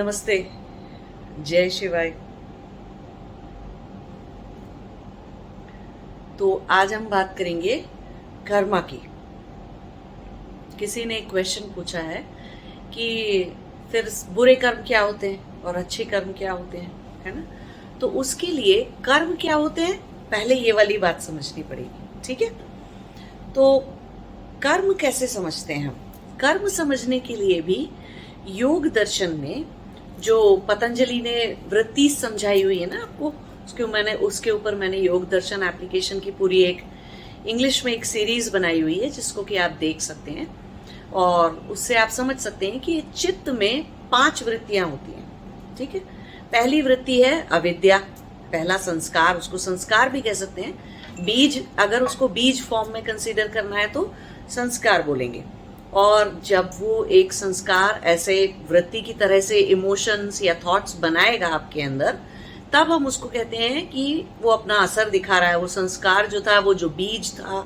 नमस्ते। जय शिवाय। तो आज हम बात करेंगे कर्मा की। किसी ने एक क्वेश्चन पूछा है कि फिर बुरे कर्म क्या होते हैं और अच्छे कर्म क्या होते हैं, है ना। तो उसके लिए कर्म क्या होते हैं पहले ये वाली बात समझनी पड़ेगी, ठीक है। तो कर्म कैसे समझते हैं हम? कर्म समझने के लिए भी योग दर्शन में जो पतंजलि ने वृत्ति समझाई हुई है ना आपको, उसके ऊपर मैंने योग दर्शन एप्लीकेशन की पूरी एक इंग्लिश में एक सीरीज बनाई हुई है जिसको कि आप देख सकते हैं और उससे आप समझ सकते हैं कि चित्त में 5 वृत्तियां होती हैं, ठीक है। पहली वृत्ति है अविद्या, पहला संस्कार, उसको संस्कार भी कह सकते हैं। बीज, अगर उसको बीज फॉर्म में कंसीडर करना है तो संस्कार बोलेंगे। और जब वो एक संस्कार ऐसे वृत्ति की तरह से इमोशंस या थॉट्स बनाएगा आपके अंदर, तब हम उसको कहते हैं कि वो अपना असर दिखा रहा है। वो संस्कार जो था, वो जो बीज था,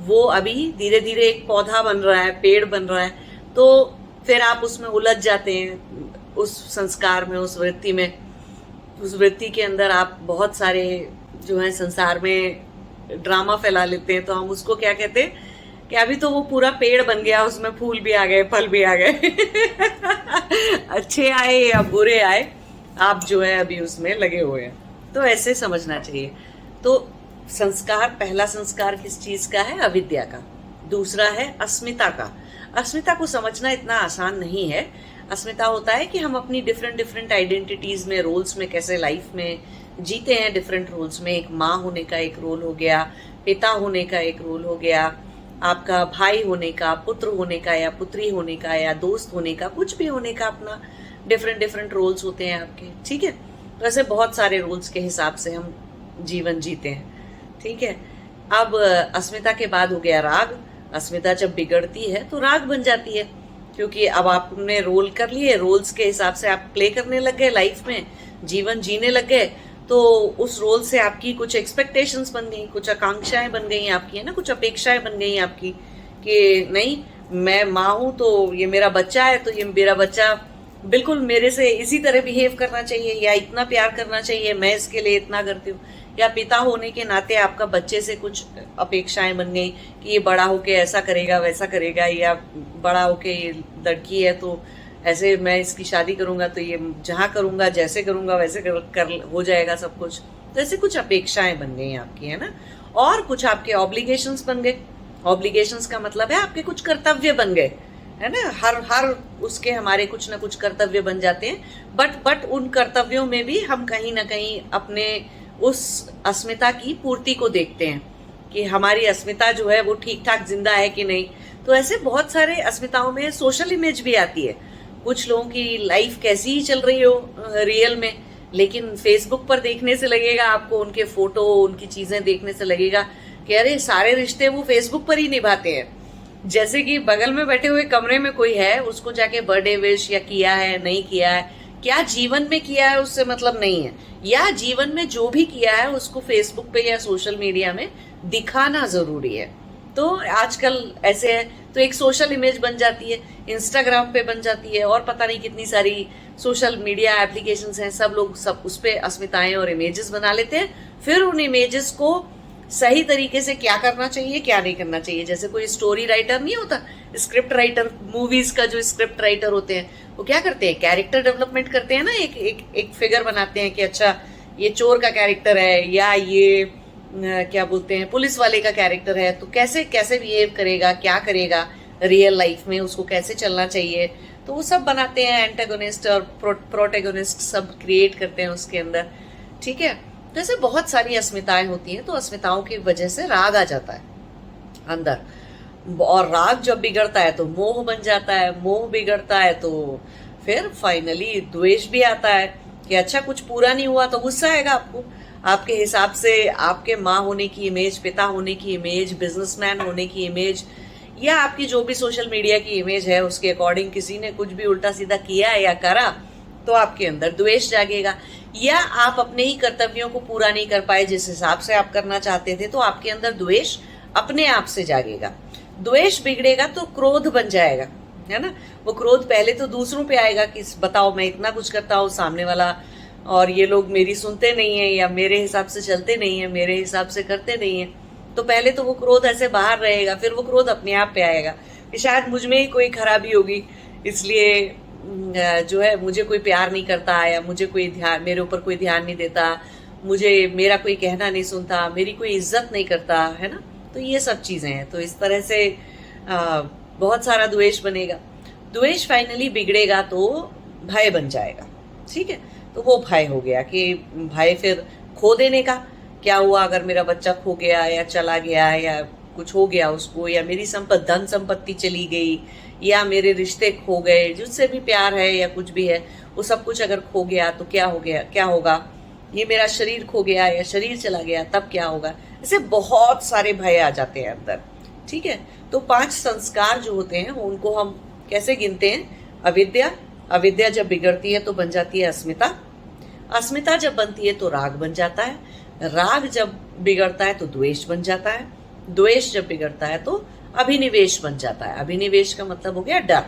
वो अभी धीरे धीरे एक पौधा बन रहा है, पेड़ बन रहा है। तो फिर आप उसमें उलझ जाते हैं, उस संस्कार में, उस वृत्ति में। उस वृत्ति के अंदर आप बहुत सारे जो है संसार में ड्रामा फैला लेते हैं। तो हम उसको क्या कहते हैं कि अभी तो वो पूरा पेड़ बन गया, उसमें फूल भी आ गए, फल भी आ गए अच्छे आए या बुरे आए, आप जो है अभी उसमें लगे हुए हैं। तो ऐसे समझना चाहिए। तो संस्कार, पहला संस्कार किस चीज का है? अविद्या का। दूसरा है अस्मिता का। अस्मिता को समझना इतना आसान नहीं है। अस्मिता होता है कि हम अपनी डिफरेंट आइडेंटिटीज में, रोल्स में कैसे लाइफ में जीते हैं। डिफरेंट रोल्स में एक माँ होने का एक रोल हो गया, पिता होने का एक रोल हो गया, आपका भाई होने का, पुत्र होने का या पुत्री होने का या दोस्त होने का, कुछ भी होने का अपना डिफरेंट रोल्स होते हैं आपके, ठीक है। तो ऐसे बहुत सारे रोल्स के हिसाब से हम जीवन जीते हैं, ठीक है। अब अस्मिता के बाद हो गया राग। अस्मिता जब बिगड़ती है तो राग बन जाती है, क्योंकि अब आपने रोल कर लिए, रोल्स के हिसाब से आप प्ले करने लग गए, लाइफ में जीवन जीने लग गए। तो उस रोल से आपकी कुछ एक्सपेक्टेशंस बन गई, कुछ आकांक्षाएं बन गई आपकी, है ना, कुछ अपेक्षाएं बन गई आपकी कि नहीं, मैं माँ हूं तो ये मेरा बच्चा है, तो ये मेरा बच्चा बिल्कुल मेरे से इसी तरह बिहेव करना चाहिए या इतना प्यार करना चाहिए, मैं इसके लिए इतना करती हूँ। या पिता होने के नाते आपका बच्चे से कुछ अपेक्षाएं बन गई कि ये बड़ा होके ऐसा करेगा, वैसा करेगा, या बड़ा होके ये लड़की है तो ऐसे मैं इसकी शादी करूंगा तो ये जहां करूंगा, जैसे करूंगा वैसे कर हो जाएगा सब कुछ। तो ऐसे कुछ अपेक्षाएं बन गई आपकी, है ना। और कुछ आपके ऑब्लिगेशंस बन गए। ऑब्लिगेशंस का मतलब है आपके कुछ कर्तव्य बन गए, है ना। हर उसके हमारे कुछ ना कुछ कर्तव्य बन जाते हैं। बट उन कर्तव्यों में भी हम कहीं ना कहीं अपने उस अस्मिता की पूर्ति को देखते हैं कि हमारी अस्मिता जो है वो ठीक ठाक जिंदा है कि नहीं। तो ऐसे बहुत सारे अस्मिताओं में सोशल इमेज भी आती है। कुछ लोगों की लाइफ कैसी ही चल रही हो रियल में, लेकिन फेसबुक पर देखने से लगेगा आपको, उनके फोटो, उनकी चीजें देखने से लगेगा कि अरे सारे रिश्ते वो फेसबुक पर ही निभाते हैं। जैसे कि बगल में बैठे हुए कमरे में कोई है, उसको जाके बर्थडे विश या किया है, नहीं किया है, क्या जीवन में किया है उससे मतलब नहीं है, या जीवन में जो भी किया है उसको फेसबुक पे या सोशल मीडिया में दिखाना जरूरी है। तो आजकल ऐसे है, तो एक सोशल इमेज बन जाती है, इंस्टाग्राम पे बन जाती है, और पता नहीं कितनी सारी सोशल मीडिया एप्लीकेशंस हैं। सब लोग सब उस पे अस्मिताएं और इमेजेस बना लेते हैं। फिर उन इमेजेस को सही तरीके से क्या करना चाहिए, क्या नहीं करना चाहिए, जैसे कोई स्टोरी राइटर नहीं होता, स्क्रिप्ट राइटर, मूवीज का जो स्क्रिप्ट राइटर होते हैं, वो क्या करते हैं, कैरेक्टर डेवलपमेंट करते हैं ना। एक फिगर बनाते हैं कि अच्छा ये चोर का कैरेक्टर है, या ये क्या बोलते हैं, पुलिस वाले का कैरेक्टर है, तो कैसे कैसे बिहेव करेगा, क्या करेगा रियल लाइफ में, उसको कैसे चलना चाहिए। तो वो सब बनाते हैं, एंटागोनिस्ट और प्रोटेगोनिस्ट सब क्रिएट करते हैं उसके अंदर, ठीक है। तो ऐसे बहुत सारी अस्मिताएं होती हैं। तो अस्मिताओं की वजह से राग आ जाता है अंदर, और राग जब बिगड़ता है तो मोह बन जाता है, मोह बिगड़ता है तो फिर फाइनली द्वेष भी आता है कि अच्छा कुछ पूरा नहीं हुआ तो गुस्सा आएगा आपको। आपके हिसाब से आपके माँ होने की इमेज, पिता होने की इमेज, बिजनेसमैन होने की इमेज, या आपकी जो भी सोशल मीडिया की इमेज है उसके अकॉर्डिंग किसी ने कुछ भी उल्टा सीधा किया या करा तो आपके अंदर द्वेष जागेगा। या आप अपने ही कर्तव्यों को पूरा नहीं कर पाए जिस हिसाब से आप करना चाहते थे, तो आपके अंदर द्वेष अपने आप से जागेगा। द्वेष बिगड़ेगा तो क्रोध बन जाएगा, है ना। वो क्रोध पहले तो दूसरों पे आएगा कि बताओ मैं इतना कुछ करता हूँ सामने वाला, और ये लोग मेरी सुनते नहीं है, या मेरे हिसाब से चलते नहीं है, मेरे हिसाब से करते नहीं है। तो पहले तो वो क्रोध ऐसे बाहर रहेगा, फिर वो क्रोध अपने आप पे आएगा कि शायद मुझ में ही कोई खराबी होगी, इसलिए जो है मुझे कोई प्यार नहीं करता, या मुझे कोई ध्यान, मेरे ऊपर कोई ध्यान नहीं देता, मुझे मेरा कोई कहना नहीं सुनता, मेरी कोई इज्जत नहीं करता, है ना। तो ये सब चीजें हैं। तो इस तरह से बहुत सारा द्वेष बनेगा। द्वेष फाइनली बिगड़ेगा तो भय बन जाएगा, ठीक है। तो वो भय हो गया कि भय फिर खो देने का, क्या हुआ अगर मेरा बच्चा खो गया या चला गया या कुछ हो गया उसको, या मेरी धन संपत्ति चली गई, या मेरे रिश्ते खो गए, जिससे भी प्यार है या कुछ भी है वो सब कुछ अगर खो गया तो क्या हो गया, क्या होगा, ये मेरा शरीर खो गया या शरीर चला गया तब क्या होगा। ऐसे बहुत सारे भय आ जाते हैं अंदर, ठीक है। तो 5 संस्कार जो होते हैं उनको हम कैसे गिनते हैं? अविद्या, अविद्या जब बिगड़ती है तो बन जाती है अस्मिता, अस्मिता जब बनती है तो राग बन जाता है, राग जब बिगड़ता है तो द्वेष बन जाता है, द्वेष जब बिगड़ता है तो अभिनिवेश बन जाता है। अभिनिवेश का मतलब हो गया डर।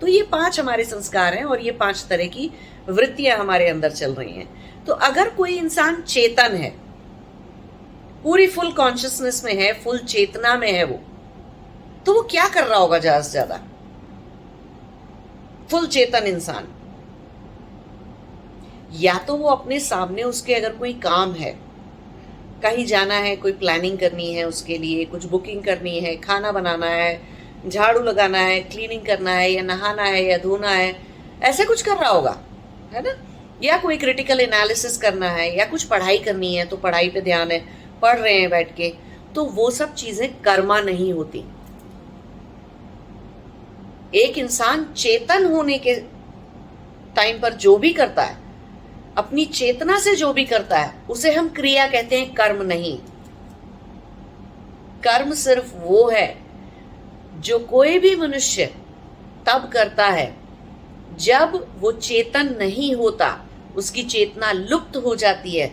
तो ये 5 हमारे संस्कार हैं और ये 5 तरह की वृत्तियां हमारे अंदर चल रही हैं। तो अगर कोई इंसान चेतन है, पूरी फुल कॉन्शियसनेस में है, फुल चेतना में है वो, तो वो क्या कर रहा होगा ज्यादा से ज्यादा? फुल चेतन इंसान या तो वो अपने सामने उसके अगर कोई काम है, कहीं जाना है, कोई प्लानिंग करनी है उसके लिए, कुछ बुकिंग करनी है, खाना बनाना है, झाड़ू लगाना है, क्लीनिंग करना है, या नहाना है या धोना है, ऐसे कुछ कर रहा होगा, है ना। या कोई क्रिटिकल एनालिसिस करना है, या कुछ पढ़ाई करनी है तो पढ़ाई पे ध्यान है, पढ़ रहे हैं बैठ के, तो वो सब चीजें कर्मा नहीं होती। एक इंसान चेतन होने के टाइम पर जो भी करता है, अपनी चेतना से जो भी करता है, उसे हम क्रिया कहते हैं, कर्म नहीं। कर्म सिर्फ वो है जो कोई भी मनुष्य तब करता है जब वो चेतन नहीं होता, उसकी चेतना लुप्त हो जाती है।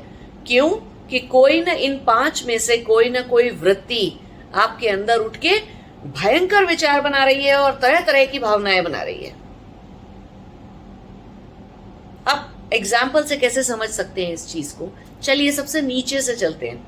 क्यों? कि कोई न इन 5 में से कोई न कोई वृत्ति आपके अंदर उठ के भयंकर विचार बना रही है और तरह तरह की भावनाएं बना रही है। अब एग्जाम्पल से कैसे समझ सकते हैं इस चीज को? चलिए सबसे नीचे से चलते हैं।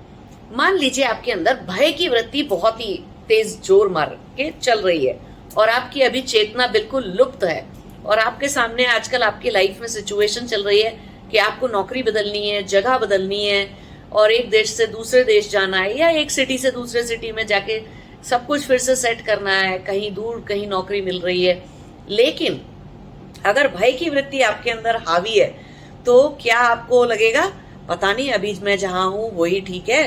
मान लीजिए आपके अंदर भय की वृत्ति बहुत ही तेज जोर मार के चल रही है और आपकी अभी चेतना बिल्कुल लुप्त है, और आपके सामने आजकल आपकी लाइफ में सिचुएशन चल रही है कि आपको नौकरी बदलनी है, जगह बदलनी है, और एक देश से दूसरे देश जाना है, या एक सिटी से दूसरे सिटी में जाके सब कुछ फिर से सेट करना है, कहीं दूर कहीं नौकरी मिल रही है। लेकिन अगर भय की वृत्ति आपके अंदर हावी है तो क्या आपको लगेगा, पता नहीं अभी मैं जहां हूं वही ठीक है,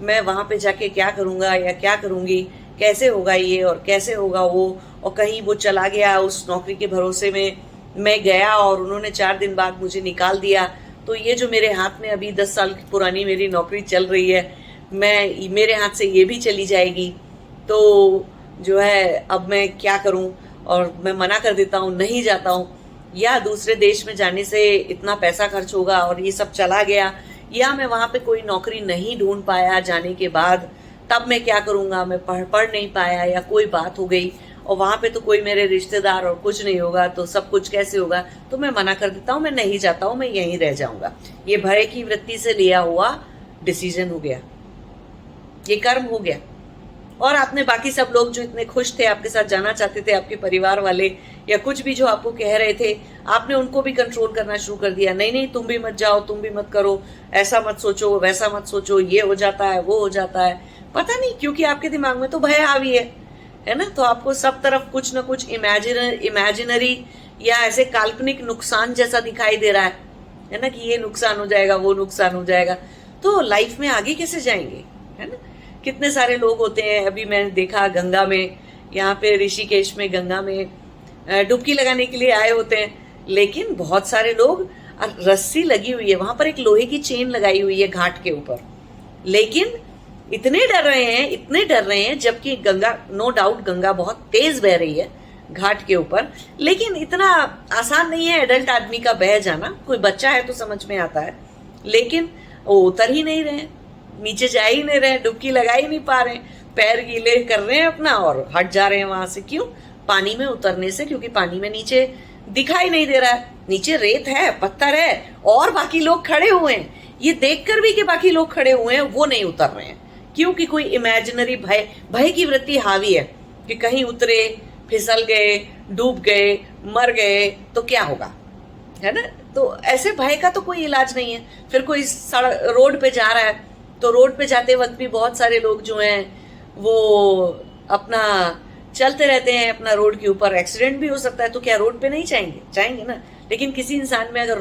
मैं वहां पे जाके क्या करूंगा या क्या करूंगी, कैसे होगा ये और कैसे होगा वो, और कहीं वो चला गया उस नौकरी के भरोसे में, मैं गया और उन्होंने 4 दिन बाद मुझे निकाल दिया, तो ये जो मेरे हाथ में अभी 10 साल पुरानी मेरी नौकरी चल रही है, मेरे हाथ से ये भी चली जाएगी, तो जो है अब मैं क्या करूं, और मैं मना कर देता हूं, नहीं जाता हूं, या दूसरे देश में जाने से इतना पैसा खर्च होगा और ये सब चला गया, या मैं वहां पे कोई नौकरी नहीं ढूंढ पाया जाने के बाद, तब मैं क्या करूंगा, मैं पढ़ नहीं पाया, या कोई बात हो गई और वहां पे तो कोई मेरे रिश्तेदार और कुछ नहीं होगा, तो सब कुछ कैसे होगा, तो मैं मना कर देता हूँ, मैं नहीं जाता हूँ, मैं यहीं रह जाऊंगा। ये भय की वृत्ति से लिया हुआ डिसीजन हो गया, ये कर्म हो गया। और आपने बाकी सब लोग जो इतने खुश थे, आपके साथ जाना चाहते थे, आपके परिवार वाले या कुछ भी जो आपको कह रहे थे, आपने उनको भी कंट्रोल करना शुरू कर दिया, नहीं नहीं तुम भी मत जाओ, तुम भी मत करो, ऐसा मत सोचो, वैसा मत सोचो, ये हो जाता है, वो हो जाता है, पता नहीं, क्योंकि आपके दिमाग में तो भय हावी है ना। तो आपको सब तरफ कुछ ना कुछ इमेजिनरी या ऐसे काल्पनिक नुकसान जैसा दिखाई दे रहा है ना, कि ये नुकसान हो जाएगा, वो नुकसान हो जाएगा, तो लाइफ में आगे कैसे जाएंगे, है ना। कितने सारे लोग होते हैं, अभी मैंने देखा गंगा में, यहाँ पे ऋषिकेश में गंगा में डुबकी लगाने के लिए आए होते हैं, लेकिन बहुत सारे लोग, रस्सी लगी हुई है वहां पर, एक लोहे की चेन लगाई हुई है घाट के ऊपर, लेकिन इतने डर रहे हैं, जबकि गंगा, नो डाउट गंगा बहुत तेज बह रही है घाट के ऊपर, लेकिन इतना आसान नहीं है एडल्ट आदमी का बह जाना। कोई बच्चा है तो समझ में आता है, लेकिन वो उतर ही नहीं रहे, नीचे जा ही नहीं रहे, डुबकी लगा ही नहीं पा रहे, पैर गीले कर रहे हैं अपना और हट जा रहे हैं वहां से। क्यों? पानी में उतरने से, क्योंकि पानी में नीचे दिखाई नहीं दे रहा है, नीचे रेत है, पत्थर है और बाकी लोग खड़े हुए हैं, ये देखकर भी कि बाकी लोग खड़े हुए हैं वो नहीं उतर रहे हैं, क्योंकि कोई इमेजिनरी भय की वृत्ति हावी है कि कहीं उतरे, फिसल गए, डूब गए, मर गए तो क्या होगा, है ना। तो ऐसे भय का तो कोई इलाज नहीं है। फिर कोई सड़क रोड पे जा रहा है तो रोड पे जाते वक्त भी बहुत सारे लोग जो हैं वो अपना चलते रहते हैं, अपना रोड के ऊपर एक्सीडेंट भी हो सकता है, तो क्या रोड पे नहीं जाएंगे, जाएंगे ना। लेकिन किसी इंसान में अगर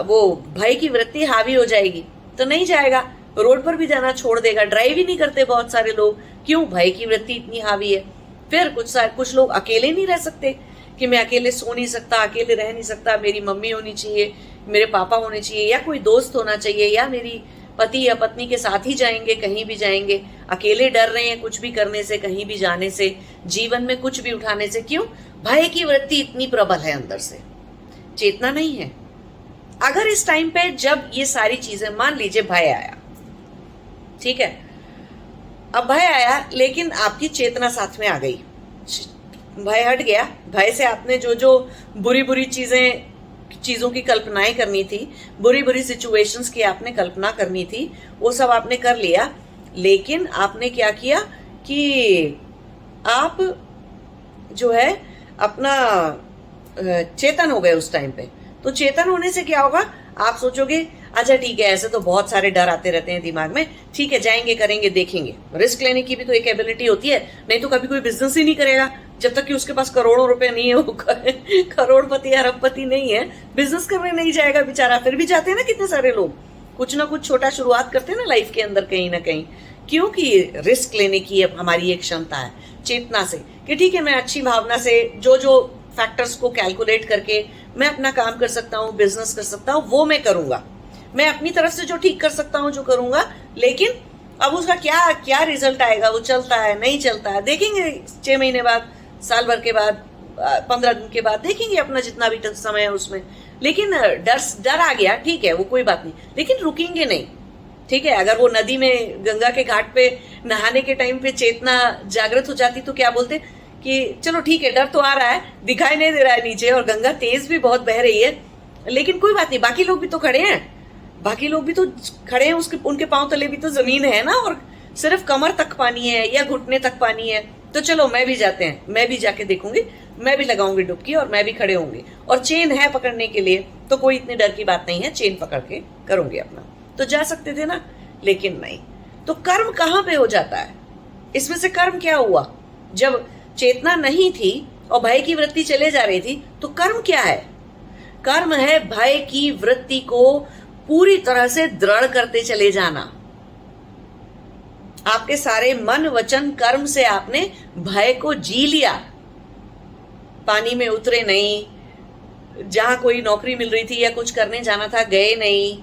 वो भय की वृत्ति हावी हो जाएगी तो नहीं जाएगा, रोड पर भी जाना छोड़ देगा, ड्राइव ही नहीं करते बहुत सारे लोग, क्यों, भय की वृत्ति इतनी हावी है। फिर कुछ लोग अकेले नहीं रह सकते कि मैं अकेले सो नहीं सकता, अकेले रह नहीं सकता, मेरी मम्मी होनी चाहिए, मेरे पापा होने चाहिए, या कोई दोस्त होना चाहिए, या मेरी पति या पत्नी के साथ ही जाएंगे, कहीं भी जाएंगे। अकेले डर रहे हैं कुछ भी करने से, कहीं भी जाने से, जीवन में कुछ भी उठाने से, क्यों, भय की वृत्ति इतनी प्रबल है अंदर से, चेतना नहीं है। अगर इस टाइम पे जब ये सारी चीजें, मान लीजिए भय आया, ठीक है, अब भय आया लेकिन आपकी चेतना साथ में आ गई, भय हट गया, भय से आपने जो जो बुरी बुरी चीजों की कल्पनाएं करनी थी, बुरी बुरी सिचुएशंस की आपने कल्पना करनी थी, वो सब आपने कर लिया। लेकिन आपने क्या किया कि आप जो है अपना चेतन हो गए उस टाइम पे। तो चेतन होने से क्या होगा, आप सोचोगे अच्छा ठीक है, ऐसे तो बहुत सारे डर आते रहते हैं दिमाग में, ठीक है जाएंगे, करेंगे, देखेंगे। रिस्क लेने की भी तो एक एबिलिटी होती है, नहीं तो कभी कोई बिजनेस ही नहीं करेगा जब तक कि उसके पास करोड़ों रुपए नहीं है, वो करोड़पति अरबपति नहीं है, बिजनेस करने नहीं जाएगा बेचारा। फिर भी जाते हैं ना कितने सारे लोग, कुछ ना कुछ छोटा शुरुआत करते हैं ना लाइफ के अंदर कहीं ना कहीं, क्योंकि रिस्क लेने की हमारी एक क्षमता है चेतना से कि ठीक है, मैं अच्छी भावना से जो जो फैक्टर्स को कैलकुलेट करके मैं अपना काम कर सकता हूँ, बिजनेस कर सकता हूँ, वो मैं करूंगा, मैं अपनी तरफ से जो ठीक कर सकता हूँ जो करूंगा। लेकिन अब उसका क्या क्या रिजल्ट आएगा, वो चलता है नहीं चलता है, देखेंगे 6 महीने बाद, साल भर के बाद, 15 दिन के बाद देखेंगे, अपना जितना भी समय है उसमें। लेकिन डर आ गया, ठीक है, वो कोई बात नहीं, लेकिन रुकेंगे नहीं, ठीक है। अगर वो नदी में, गंगा के घाट पे नहाने के टाइम पे चेतना जागृत हो जाती तो क्या बोलते कि चलो ठीक है, डर तो आ रहा है, दिखाई नहीं दे रहा है नीचे, और गंगा तेज भी बहुत बह रही है, लेकिन कोई बात नहीं, बाकी लोग भी तो खड़े हैं, बाकी लोग भी तो खड़े हैं, उनके पांव तले भी तो जमीन है ना, और सिर्फ कमर तक पानी है या घुटने तक पानी है, तो चलो मैं भी जाते हैं, मैं भी जाके देखूंगी, मैं भी लगाऊंगी डुबकी और मैं भी खड़े होंगे, और चेन है पकड़ने के लिए, तो कोई इतनी डर की बात नहीं है, चेन पकड़ के करूंगी अपना। तो जा सकते थे ना, लेकिन नहीं। तो कर्म कहाँ पे हो जाता है, इसमें से कर्म क्या हुआ, जब चेतना नहीं थी और भय की वृत्ति चले जा रही थी, तो कर्म क्या है, कर्म है भय की वृत्ति को पूरी तरह से दृढ़ करते चले जाना। आपके सारे मन वचन कर्म से आपने भय को जी लिया, पानी में उतरे नहीं, जहां कोई नौकरी मिल रही थी या कुछ करने जाना था गए नहीं,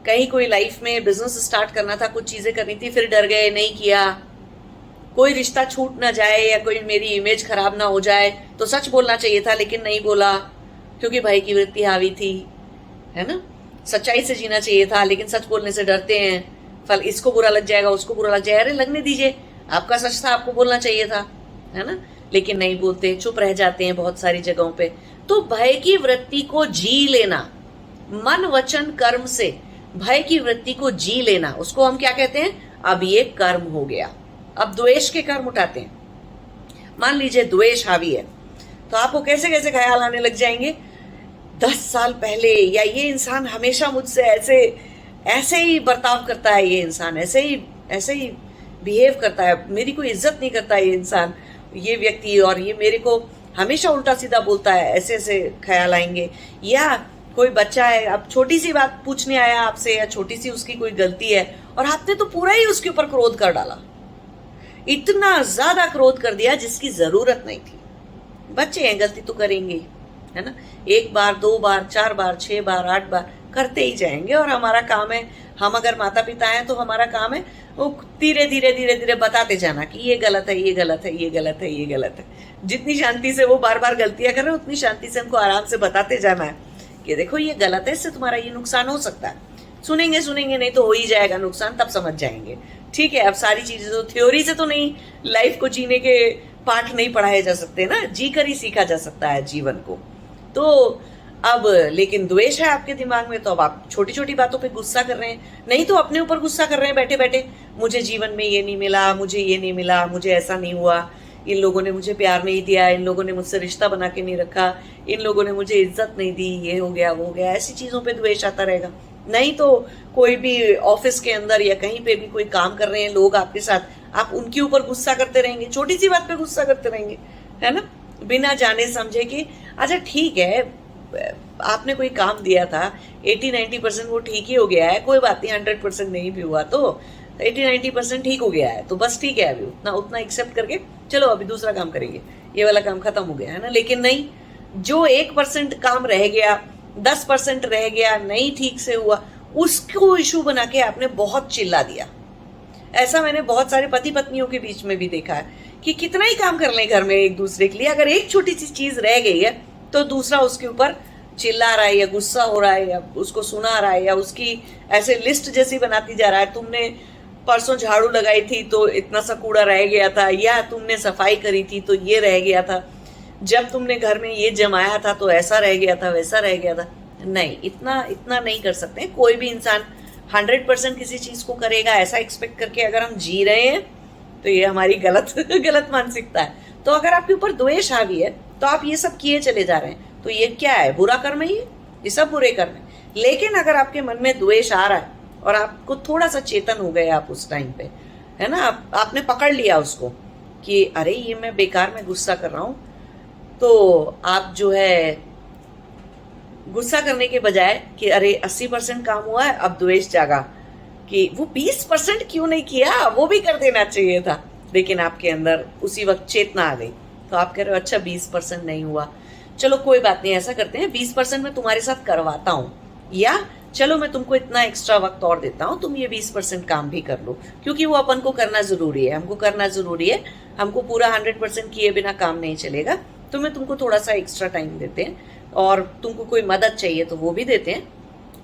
कहीं कोई लाइफ में बिजनेस स्टार्ट करना था, कुछ चीजें करनी थी, फिर डर गए, नहीं किया, कोई रिश्ता छूट ना जाए या कोई मेरी इमेज खराब ना हो जाए, तो सच बोलना चाहिए था लेकिन नहीं बोला क्योंकि भय की वृत्ति हावी थी, है ना। सच्चाई से जीना चाहिए था लेकिन सच बोलने से डरते हैं, फल इसको बुरा लग जाएगा, उसको बुरा लग जाएगा, अरे लगने दीजिए, आपका सच था, आपको बोलना चाहिए था, है ना, लेकिन नहीं बोलते, चुप रह जाते हैं बहुत सारी जगहों पे। तो भय की वृत्ति को जी लेना, मन वचन कर्म से भय की वृत्ति को जी लेना, उसको हम क्या कहते हैं, अब ये कर्म हो गया। अब द्वेष के कर्म उठाते हैं, मान लीजिए द्वेष हावी है, तो आपको कैसे कैसे ख्याल आने लग जाएंगे, 10 साल पहले, या ये इंसान हमेशा मुझसे ऐसे ही बर्ताव करता है, ये इंसान ऐसे ही बिहेव करता है, मेरी कोई इज्जत नहीं करता ये इंसान, ये व्यक्ति, और ये मेरे को हमेशा उल्टा सीधा बोलता है, ऐसे ऐसे ख्याल आएंगे। या कोई बच्चा है, अब छोटी सी बात पूछने आया आपसे, या छोटी सी उसकी कोई गलती है और आपने तो पूरा ही उसके ऊपर क्रोध कर डाला, इतना ज्यादा क्रोध कर दिया जिसकी जरूरत नहीं थी। बच्चे हैं, गलती तो करेंगे, है ना, 1 बार 2 बार 4 बार 6 बार 8 बार करते ही जाएंगे, और हमारा काम है, हम अगर माता पिता हैं तो हमारा काम है वो धीरे धीरे धीरे धीरे बताते जाना कि ये गलत है, ये गलत है, ये गलत है, ये गलत है। जितनी शांति से वो बार बार गलतियां कर रहे हैं, उतनी शांति से हमको आराम से बताते जाना है कि देखो ये गलत है, इससे तुम्हारा ये नुकसान हो सकता है। सुनेंगे नहीं तो हो ही जाएगा नुकसान, तब समझ जाएंगे, ठीक है। अब सारी चीजें तो थ्योरी से तो नहीं लाइफ को जीने के पाठ नहीं पढ़ाए जा सकते ना, जी कर ही सीखा जा सकता है जीवन को। तो अब लेकिन द्वेष है आपके दिमाग में, तो अब आप छोटी छोटी बातों पे गुस्सा कर रहे हैं, नहीं तो अपने ऊपर गुस्सा कर रहे हैं बैठे बैठे। मुझे जीवन में ये नहीं मिला, मुझे ये नहीं मिला, मुझे ऐसा नहीं हुआ, इन लोगों ने मुझे प्यार नहीं दिया, इन लोगों ने मुझसे रिश्ता बना के नहीं रखा, इन लोगों ने मुझे इज्जत नहीं दी, ये हो गया वो हो गया। ऐसी चीजों पे द्वेष आता रहेगा। नहीं तो कोई भी ऑफिस के अंदर या कहीं पे भी कोई काम कर रहे हैं लोग आपके साथ, आप उनके ऊपर गुस्सा करते रहेंगे, छोटी सी बात पे गुस्सा करते रहेंगे, है ना, बिना जाने समझे कि अच्छा ठीक है, आपने कोई काम दिया था, 80-90% वो ठीक ही हो गया है, कोई बात नहीं, 100% नहीं भी हुआ तो 80-90% ठीक हो गया है, तो बस ठीक है, अभी उतना उतना एक्सेप्ट करके चलो अभी दूसरा काम करेंगे, ये वाला काम खत्म हो गया है ना। लेकिन नहीं, जो 1% काम रह गया, 10% रह गया, नहीं ठीक से हुआ, उसको इशू बना के आपने बहुत चिल्ला दिया। ऐसा मैंने बहुत सारे पति पत्नियों के बीच में भी देखा है कि कितना ही काम कर लें घर में एक दूसरे के लिए, अगर एक छोटी सी चीज रह गई है तो दूसरा उसके ऊपर चिल्ला रहा है या गुस्सा हो रहा है या उसको सुना रहा है या उसकी ऐसे लिस्ट जैसी बनाती जा रहा है। तुमने परसों झाड़ू लगाई थी तो इतना सा कूड़ा रह गया था, या तुमने सफाई करी थी तो ये रह गया था, जब तुमने घर में ये जमाया था तो ऐसा रह गया था, वैसा रह गया था। नहीं, इतना नहीं कर सकते। कोई भी इंसान 100% किसी चीज को करेगा ऐसा एक्सपेक्ट करके अगर हम जी रहे हैं तो ये हमारी गलत मानसिकता है। तो अगर आपके ऊपर द्वेष हावी है तो आप ये सब किए चले जा रहे हैं, तो ये क्या है, बुरा कर्म है, ये सब बुरे कर्म है। लेकिन अगर आपके मन में द्वेष आ रहा है और आपको थोड़ा सा चेतन हो गए आप उस टाइम पे, है ना, आपने पकड़ लिया उसको कि अरे ये मैं बेकार में गुस्सा कर रहा हूं, तो आप जो है गुस्सा करने के बजाय कि अरे 80% काम हुआ है, अब द्वेष जागा कि वो 20% क्यों नहीं किया, वो भी कर देना चाहिए था। लेकिन आपके अंदर उसी वक्त चेतना आ गई, तो आप कह रहे हो अच्छा 20% नहीं हुआ, चलो कोई बात नहीं, ऐसा करते हैं 20% मैं तुम्हारे साथ करवाता हूँ, या चलो मैं तुमको इतना एक्स्ट्रा वक्त और देता हूँ, तुम ये 20% काम भी कर लो, क्योंकि वो अपन को करना जरूरी है, हमको करना जरूरी है, हमको पूरा 100% किए बिना काम नहीं चलेगा, तो मैं तुमको थोड़ा सा एक्स्ट्रा टाइम देते हैं, और तुमको कोई मदद चाहिए तो वो भी देते हैं,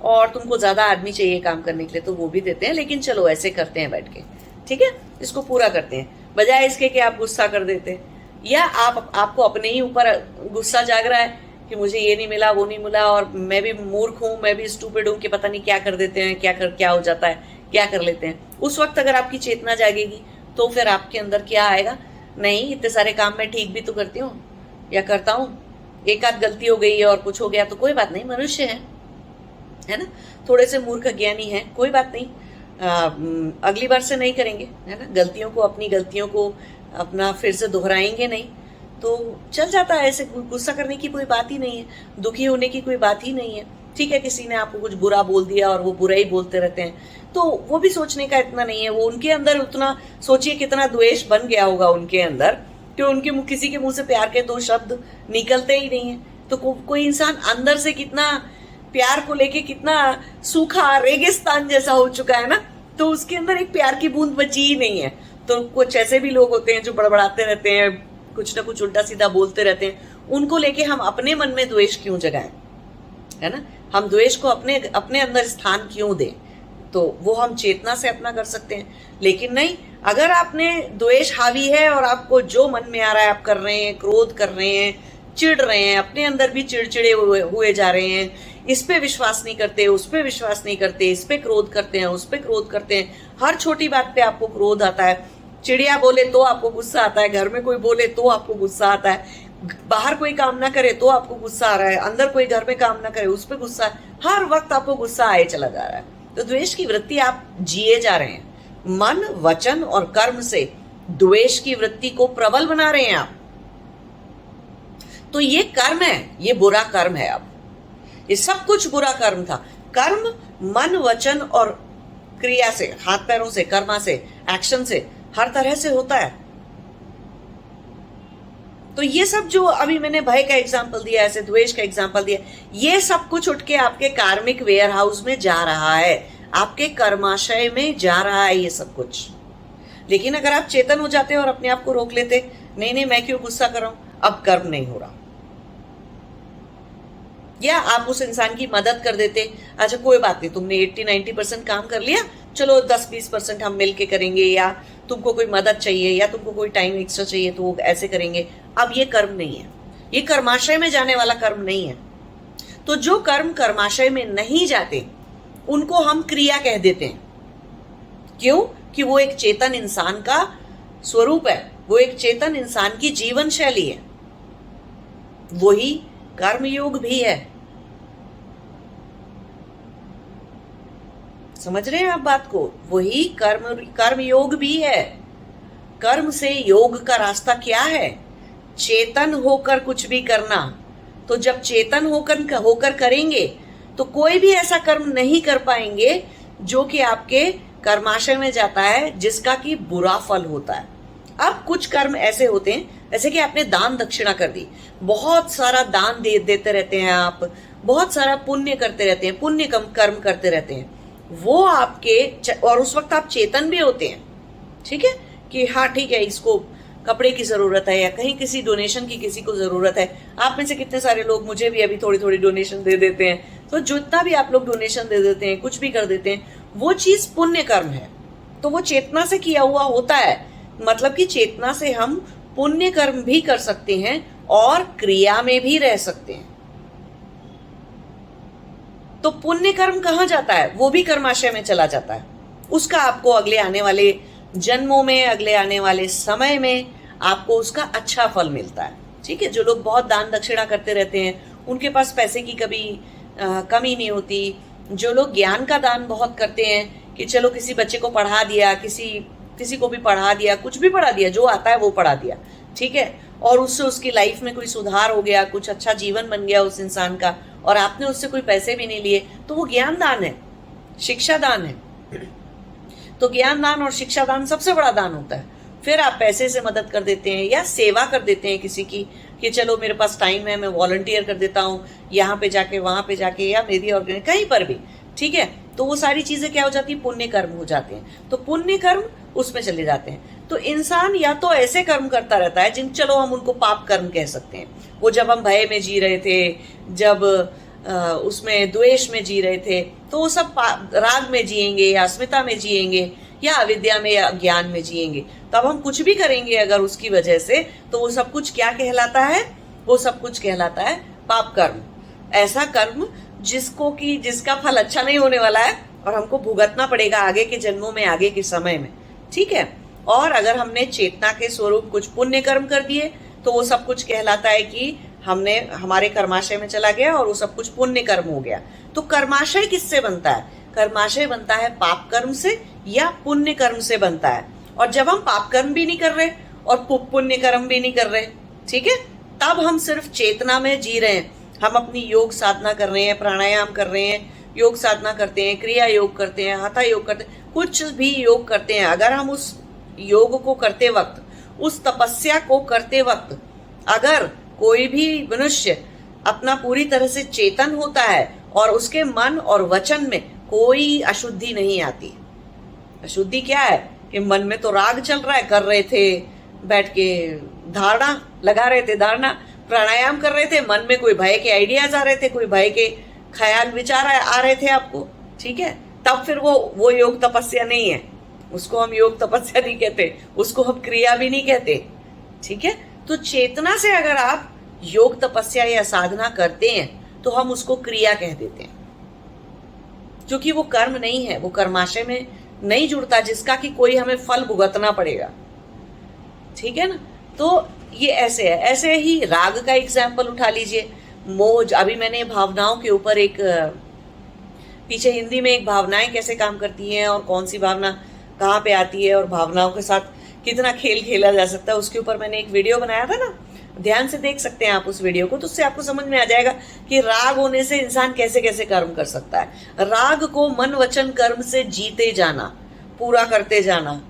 और तुमको ज्यादा आदमी चाहिए काम करने के लिए तो वो भी देते हैं, लेकिन चलो ऐसे करते हैं बैठ के, ठीक है, इसको पूरा करते हैं, बजाय इसके कि आप गुस्सा कर देते हैं, या आपको अपने ही ऊपर गुस्सा जाग रहा है कि मुझे ये नहीं मिला, वो नहीं मिला, और मैं भी मूर्ख हूँ, मैं भी स्टूपिड हूँ कि पता नहीं क्या कर देते हैं, क्या हो जाता है, क्या कर लेते हैं। उस वक्त अगर आपकी चेतना जागेगी तो फिर आपके अंदर क्या आएगा, नहीं इतने सारे काम मैं ठीक भी तो करती हूँ या करता हूँ, एक आध गलती हो गई है और कुछ हो गया तो कोई बात नहीं, मनुष्य है ना, थोड़े से मूर्ख ज्ञानी है, कोई बात नहीं, अगली बार से नहीं करेंगे, है ना, अपनी गलतियों को अपना फिर से दोहराएंगे नहीं, तो चल जाता है। ऐसे गुस्सा करने की कोई बात ही नहीं है, दुखी होने की कोई बात ही नहीं है। ठीक है, किसी ने आपको कुछ बुरा बोल दिया और वो बुरा ही बोलते रहते हैं, तो वो भी सोचने का इतना नहीं है, वो उनके अंदर उतना सोचिए कितना द्वेष बन गया होगा उनके अंदर कि उनके किसी के मुंह से प्यार के 2 शब्द निकलते ही नहीं है। तो कोई इंसान अंदर से कितना प्यार को लेके कितना सूखा रेगिस्तान जैसा हो चुका है ना, तो उसके अंदर एक प्यार की बूंद बची ही नहीं है। तो कुछ ऐसे भी लोग होते हैं जो बड़बड़ाते रहते हैं, कुछ ना कुछ उल्टा सीधा बोलते रहते हैं, उनको लेके हम अपने मन में द्वेष क्यों जगाएं, है ना, हम द्वेष को अपने अंदर स्थान क्यों दें। तो वो हम चेतना से अपना कर सकते हैं। लेकिन नहीं, अगर आपने द्वेष हावी है और आपको जो मन में आ रहा है आप कर रहे हैं, क्रोध कर रहे हैं, चिढ़ रहे हैं, अपने अंदर भी चिड़चिड़े हुए जा रहे हैं, इस पे विश्वास नहीं करते, उस पे विश्वास नहीं करते, इस पे क्रोध करते हैं, उस पे क्रोध करते हैं, हर छोटी बात पे आपको क्रोध आता है, चिड़िया बोले तो आपको गुस्सा आता है, घर में कोई बोले तो आपको गुस्सा आता है, बाहर कोई काम ना करे तो आपको गुस्सा आ रहा है, अंदर कोई घर में काम ना करे उस पे गुस्सा, हर वक्त आपको गुस्सा आए चला जा रहा है। तो द्वेष की वृत्ति आप जिए जा रहे हैं, मन, वचन और कर्म से द्वेष की वृत्ति को प्रबल बना रहे हैं आप। तो ये कर्म है, ये बुरा कर्म है। अब ये सब कुछ बुरा कर्म था। कर्म मन, वचन और क्रिया से, हाथ पैरों से, कर्मा से, एक्शन से, हर तरह से होता है। तो ये सब जो अभी मैंने भय का एग्जाम्पल दिया, ऐसे द्वेष का एग्जाम्पल दिया, ये सब कुछ उठ के आपके कार्मिक वेयर हाउस में जा रहा है, आपके कर्माशय में जा रहा है ये सब कुछ। लेकिन अगर आप चेतन हो जाते और अपने आप को रोक लेते, नहीं नहीं मैं क्यों गुस्सा कर रहा हूं, अब कर्म नहीं हो रहा, या आप उस इंसान की मदद कर देते, अच्छा कोई बात नहीं, तुमने 80-90% काम कर लिया, चलो 10-20% हम मिल के करेंगे, या तुमको कोई मदद चाहिए या तुमको कोई टाइम एक्स्ट्रा चाहिए तो वो ऐसे करेंगे। अब ये कर्म नहीं है, ये कर्माशय में जाने वाला कर्म नहीं है। तो जो कर्म कर्माशय में नहीं जाते उनको हम क्रिया कह देते हैं। क्यों? कि वो एक चेतन इंसान का स्वरूप है, वो एक चेतन इंसान की जीवन शैली है, वही कर्मयोग भी है। समझ रहे हैं आप बात को? वही कर्मयोग भी है। कर्म से योग का रास्ता क्या है? चेतन होकर कुछ भी करना। तो जब चेतन होकर करेंगे तो कोई भी ऐसा कर्म नहीं कर पाएंगे जो कि आपके कर्माशय में जाता है, जिसका कि बुरा फल होता है। अब कुछ कर्म ऐसे होते हैं, जैसे कि आपने दान दक्षिणा कर दी, बहुत सारा दान देते रहते हैं आप, बहुत सारा पुण्य करते रहते हैं, पुण्य कर्म करते रहते हैं, वो आपके, और उस वक्त आप चेतन भी होते हैं, ठीक है, कि हाँ ठीक है, इसको कपड़े की जरूरत है या कहीं किसी डोनेशन की किसी को जरूरत है। आप में से कितने सारे लोग मुझे भी अभी थोड़ी थोड़ी डोनेशन दे देते हैं, तो जितना भी आप लोग डोनेशन दे देते हैं, कुछ भी कर देते हैं, वो चीज पुण्य कर्म है। तो वो चेतना से किया हुआ होता है, मतलब कि चेतना से हम पुण्य कर्म भी कर सकते हैं और क्रिया में भी रह सकते हैं। तो पुण्य कर्म कहाँ जाता है? वो भी कर्माशय में चला जाता है। उसका आपको अगले आने वाले जन्मों में, अगले आने वाले समय में आपको उसका अच्छा फल मिलता है। ठीक है, जो लोग बहुत दान दक्षिणा करते रहते हैं उनके पास पैसे की कभी कमी नहीं होती। जो लोग ज्ञान का दान बहुत करते हैं कि चलो किसी बच्चे को पढ़ा दिया, किसी को भी पढ़ा दिया, कुछ भी पढ़ा दिया, जो आता है वो पढ़ा दिया, ठीक है, और उससे उसकी लाइफ में कोई सुधार हो गया, कुछ अच्छा जीवन बन गया उस इंसान का, और आपने उससे कोई पैसे भी नहीं लिए, तो वो ज्ञान दान है, शिक्षा दान है। तो ज्ञान दान और शिक्षा दान सबसे बड़ा दान होता है। फिर आप पैसे से मदद कर देते हैं या सेवा कर देते हैं किसी की, कि चलो मेरे पास टाइम है, मैं वॉलंटियर कर देता हूँ, यहाँ पे जाके वहां पे जाके, या मेरी ऑर्गेनाइज कहीं पर भी, ठीक है। तो वो सारी चीजें क्या हो जाती है? पुण्य कर्म हो जाते हैं। तो पुण्य कर्म उसमें चले जाते हैं। तो इंसान या तो ऐसे कर्म करता रहता है जिन, चलो हम उनको पाप कर्म कह सकते हैं, वो जब हम भय में जी रहे थे, जब उसमें द्वेष में जी रहे थे, तो वो सब राग में जिएंगे या अस्मिता में जिएंगे या अविद्या में या ज्ञान में जिएंगे। तब हम कुछ भी करेंगे अगर उसकी वजह से, तो वो सब कुछ क्या कहलाता है? वो सब कुछ कहलाता है पाप कर्म। ऐसा कर्म जिसका फल अच्छा नहीं होने वाला है और हमको भुगतना पड़ेगा आगे के जन्मों में, आगे के समय में, ठीक है। और अगर हमने चेतना के स्वरूप कुछ पुण्य कर्म कर दिए तो वो सब कुछ कहलाता है कि हमने हमारे कर्माशय में चला गया और वो सब कुछ पुण्य कर्म हो गया। तो कर्माशय किससे बनता है? कर्माशय बनता है पाप कर्म से या पुण्य कर्म से बनता है। और जब हम पाप कर्म भी नहीं कर रहे और पुण्य कर्म भी नहीं कर रहे, ठीक है, तब हम सिर्फ चेतना में जी रहे हैं। हम अपनी योग साधना कर रहे हैं, प्राणायाम कर रहे हैं, योग साधना करते हैं, क्रिया योग करते हैं, हठा योग करते हैं, कुछ भी योग करते हैं। अगर हम उस योग को करते वक्त, उस तपस्या को करते वक्त, अगर कोई भी मनुष्य अपना पूरी तरह से चेतन होता है और उसके मन और वचन में कोई अशुद्धि नहीं आती। अशुद्धि क्या है? कि मन में तो राग चल रहा है, कर रहे थे बैठ के धारणा लगा रहे थे, धारणा प्राणायाम कर रहे थे, मन में कोई भय के आइडियाज आ रहे थे, कोई भय के ख्याल विचार आ रहे थे आपको, ठीक है, तब फिर वो योग तपस्या नहीं है। उसको हम योग तपस्या नहीं कहते, उसको हम क्रिया भी नहीं कहते, ठीक है। तो चेतना से अगर आप योग तपस्या या साधना करते हैं तो हम उसको क्रिया कह देते हैं, क्योंकि वो कर्म नहीं है, वो कर्माशय में नहीं जुड़ता जिसका कि कोई हमें फल भुगतना पड़ेगा, ठीक है ना। तो ये ऐसे है। ऐसे ही राग का एग्जाम्पल उठा लीजिए। मोह, अभी मैंने भावनाओं के ऊपर एक पीछे हिंदी में एक भावनाएं कैसे काम करती हैं और कौन सी भावना कहाँ पे आती है और भावनाओं के साथ कितना खेल खेला जा सकता है, उसके ऊपर मैंने एक वीडियो बनाया था ना, ध्यान से देख सकते हैं आप उस वीडियो को, तो उससे आपको समझ में आ जाएगा कि राग होने से इंसान कैसे कैसे कर्म कर सकता है। राग को मन वचन कर्म से जीते जाना, पूरा करते जाना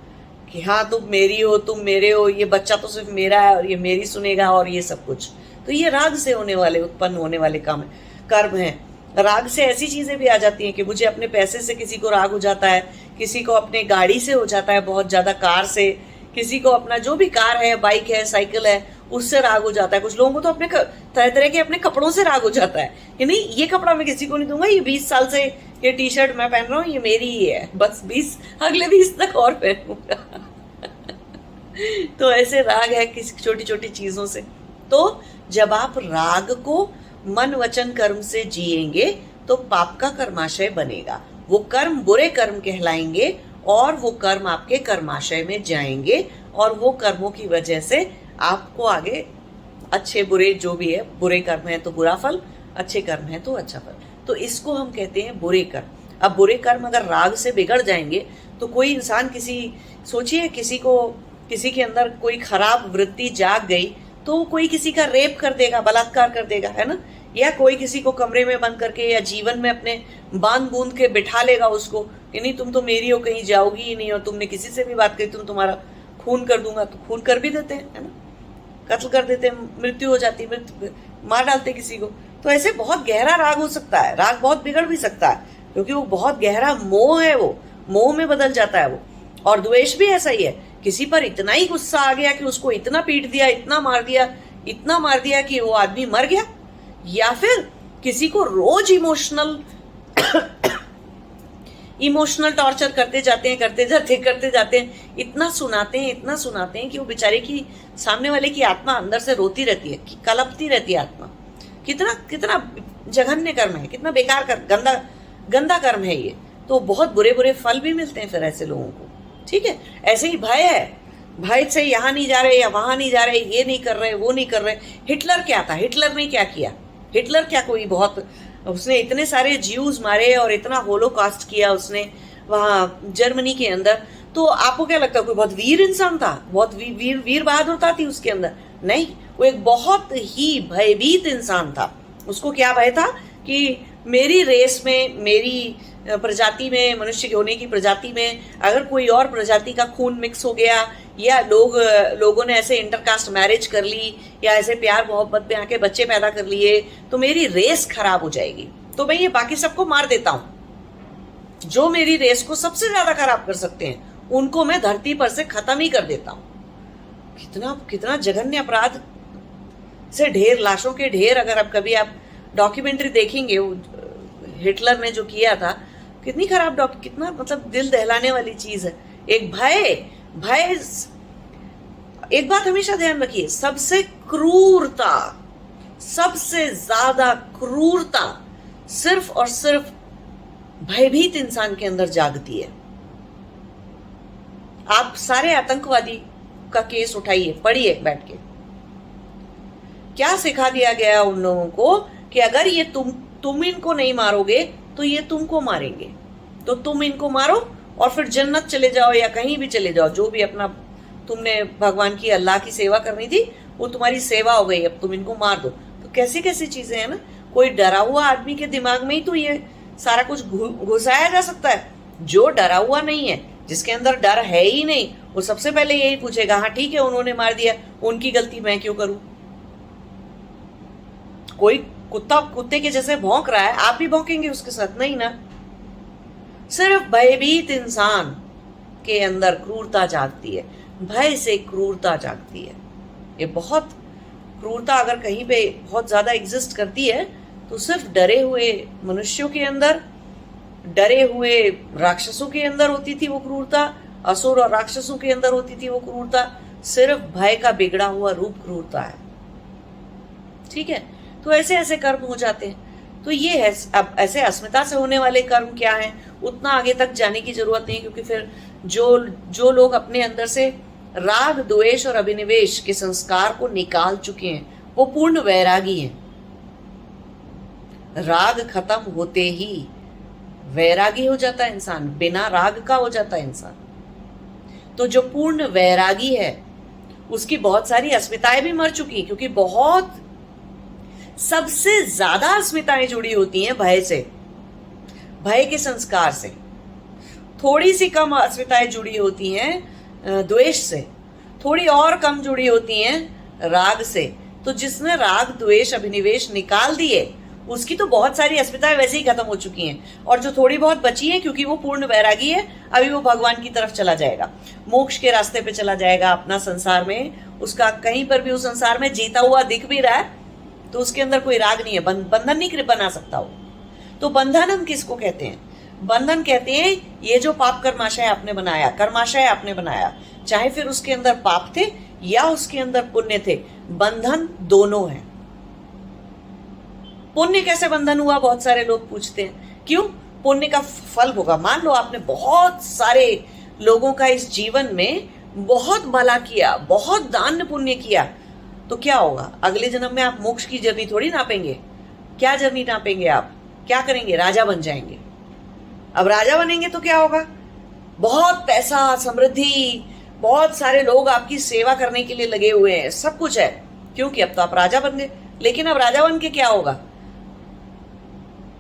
कि हाँ तुम मेरी हो, तुम मेरे हो, ये बच्चा तो सिर्फ मेरा है और ये मेरी सुनेगा और ये सब कुछ, तो ये राग से होने वाले, उत्पन्न होने वाले कर्म है। राग से ऐसी चीजें भी आ जाती हैं कि मुझे अपने पैसे से किसी को राग हो जाता है, किसी को अपने गाड़ी से हो जाता है बहुत ज्यादा, कार से, किसी को अपना जो भी कार है, बाइक है, साइकिल है, उससे राग हो जाता है। कुछ लोगों को तो अपने तरह तरह के अपने कपड़ों से राग हो जाता है कि नहीं ये कपड़ा मैं किसी को नहीं दूंगा, ये 20 साल से ये टी शर्ट मैं पहन रहा हूँ, ये मेरी ही है, बस 20 अगले 20 तक और पहनूंगा। तो ऐसे राग है किसी छोटी छोटी चीजों से। तो जब आप राग को मन वचन कर्म से जिएंगे तो पाप का कर्माशय बनेगा, वो कर्म बुरे कर्म कहलाएंगे और वो कर्म आपके कर्माशय में जाएंगे, और वो कर्मों की वजह से आपको आगे अच्छे बुरे जो भी है, बुरे कर्म है तो बुरा फल, अच्छे कर्म है तो अच्छा फल। तो इसको हम कहते हैं बुरे कर्म। अब बुरे कर्म अगर राग से बिगड़ जाएंगे तो कोई इंसान सोचिए किसी के अंदर कोई खराब वृत्ति जाग गई तो कोई किसी का रेप कर देगा, बलात्कार कर देगा, है ना, या कोई किसी को कमरे में बंद करके या जीवन में अपने बांध बूंद के बिठा लेगा उसको कि नहीं तुम तो मेरी हो, कहीं जाओगी ही नहीं, और तुमने किसी से भी बात करी तुम्हारा खून कर दूंगा, तो खून कर भी देते हैं, है ना, कत्ल कर देते हैं, मृत्यु हो जाती है, मार डालते किसी को। तो ऐसे बहुत गहरा राग हो सकता है, राग बहुत बिगड़ भी सकता है क्योंकि वो बहुत गहरा मोह है, वो मोह में बदल जाता है वो। और द्वेष भी ऐसा ही है, किसी पर इतना ही गुस्सा आ गया कि उसको इतना पीट दिया, इतना मार दिया कि वो आदमी मर गया, या फिर किसी को रोज इमोशनल टॉर्चर करते जाते हैं, इतना सुनाते हैं कि वो बेचारे की सामने वाले की आत्मा अंदर से रोती रहती है, कलपती रहती है आत्मा। कितना जघन्य कर्म है, कितना बेकार गंदा कर्म है ये। तो बहुत बुरे फल भी मिलते हैं फिर ऐसे लोगों को। ठीक है, ऐसे ही भय है, भय से यहाँ नहीं जा रहे या वहां नहीं जा रहे, ये नहीं कर रहे, वो नहीं कर रहे। हिटलर क्या था, हिटलर ने क्या किया, हिटलर क्या कोई बहुत, उसने इतने सारे ज्यूज मारे और इतना होलोकॉस्ट किया उसने वहां जर्मनी के अंदर। तो आपको क्या लगता है कोई बहुत वीर इंसान था, बहुत वीर बहादुरता थी उसके अंदर? नहीं, वो एक बहुत ही भयभीत इंसान था। उसको क्या भय था कि मेरी रेस में, मेरी प्रजाति में, मनुष्य के होने की प्रजाति में अगर कोई और प्रजाति का खून मिक्स हो गया, या लोगों ने ऐसे इंटरकास्ट मैरिज कर ली, या ऐसे प्यार मोहब्बत में आके बच्चे पैदा कर लिए, तो मेरी रेस खराब हो जाएगी, तो मैं ये बाकी सबको मार देता हूं। जो मेरी रेस को सबसे ज्यादा खराब कर सकते हैं उनको मैं धरती पर से खत्म ही कर देता हूं। कितना जघन्य अपराध से ढेर, लाशों के ढेर। अगर आप कभी डॉक्यूमेंट्री देखेंगे हिटलर ने जो किया था, कितनी खराब कितना मतलब दिल दहलाने वाली चीज है। एक भय, एक बात हमेशा ध्यान रखिए, सबसे ज्यादा क्रूरता सिर्फ और सिर्फ भयभीत इंसान के अंदर जागती है। आप सारे आतंकवादी का केस उठाइए, पढ़िए बैठ के, क्या सिखा दिया गया उन लोगों को कि अगर ये तुम इनको नहीं मारोगे तो ये तुमको मारेंगे, तो तुम इनको मारो और फिर जन्नत चले जाओ या कहीं भी चले जाओ, जो भी अपना तुमने भगवान की, अल्लाह की सेवा करनी थी वो तुम्हारी सेवा हो गई, अब तुम इनको मार दो। तो कैसी कैसी चीजें हैं ना, कोई डरा हुआ आदमी के दिमाग में ही तो ये सारा कुछ घुसाया जा सकता है। जो डरा हुआ नहीं है, जिसके अंदर डर है ही नहीं, वो सबसे पहले यही पूछेगा, हाँ ठीक है उन्होंने मार दिया, उनकी गलती मैं क्यों करूं। कोई कुत्ते के जैसे भौंक रहा है, आप भी भौंकेंगे उसके साथ? नहीं ना। सिर्फ भयभीत इंसान के अंदर क्रूरता जागती है, भय से क्रूरता जागती है। ये बहुत क्रूरता अगर कहीं पे बहुत ज्यादा एग्जिस्ट करती है तो सिर्फ डरे हुए मनुष्यों के अंदर, डरे हुए राक्षसों के अंदर होती थी वो क्रूरता, असुर और राक्षसों के अंदर होती थी वो क्रूरता। सिर्फ भय का बिगड़ा हुआ रूप क्रूरता है। ठीक है, तो ऐसे ऐसे कर्म हो जाते हैं। तो ये है, अब ऐसे अस्मिता से होने वाले कर्म क्या हैं, उतना आगे तक जाने की जरूरत नहीं, क्योंकि फिर जो लोग अपने अंदर से राग, द्वेष और अभिनिवेश के संस्कार को निकाल चुके हैं वो पूर्ण वैरागी हैं। राग खत्म होते ही वैरागी हो जाता है इंसान, बिना राग का हो जाता है इंसान। तो जो पूर्ण वैरागी है उसकी बहुत सारी अस्मिताएं भी मर चुकी, क्योंकि बहुत सबसे ज्यादा अस्मिताएं जुड़ी होती हैं भय से, भय के संस्कार से। थोड़ी सी कम अस्मिताएं जुड़ी होती हैं द्वेष से, थोड़ी और कम जुड़ी होती हैं राग से। तो जिसने राग, द्वेष, अभिनिवेश निकाल दिए उसकी तो बहुत सारी अस्मिताएं वैसे ही खत्म हो चुकी हैं, और जो थोड़ी बहुत बची हैं, क्योंकि वो पूर्ण वैरागी है, अभी वो भगवान की तरफ चला जाएगा, मोक्ष के रास्ते पे चला जाएगा। अपना संसार में उसका कहीं पर भी उस संसार में जीता हुआ दिख भी रहा है तो उसके अंदर कोई राग नहीं है, बंधन नहीं बना सकता वो। तो बंधन हम किसको कहते हैं? बंधन कहते हैं ये जो पाप कर्माशय आपने बनाया, कर्माशय आपने बनाया, चाहे फिर उसके अंदर पाप थे या उसके अंदर पुण्य थे, बंधन दोनों है। पुण्य कैसे बंधन हुआ, बहुत सारे लोग पूछते हैं। क्यों? पुण्य का फल होगा। मान लो आपने बहुत सारे लोगों का इस जीवन में बहुत भला किया, बहुत दान पुण्य किया, तो क्या होगा? अगले जन्म में आप मोक्ष की जर्नी थोड़ी नापेंगे। क्या जर्नी नापेंगे? आप क्या करेंगे? राजा बन जाएंगे। अब राजा बनेंगे तो क्या होगा? बहुत पैसा, समृद्धि, बहुत सारे लोग आपकी सेवा करने के लिए लगे हुए हैं, सब कुछ है, क्योंकि अब तो आप राजा बन गए। लेकिन अब राजा बन के क्या होगा?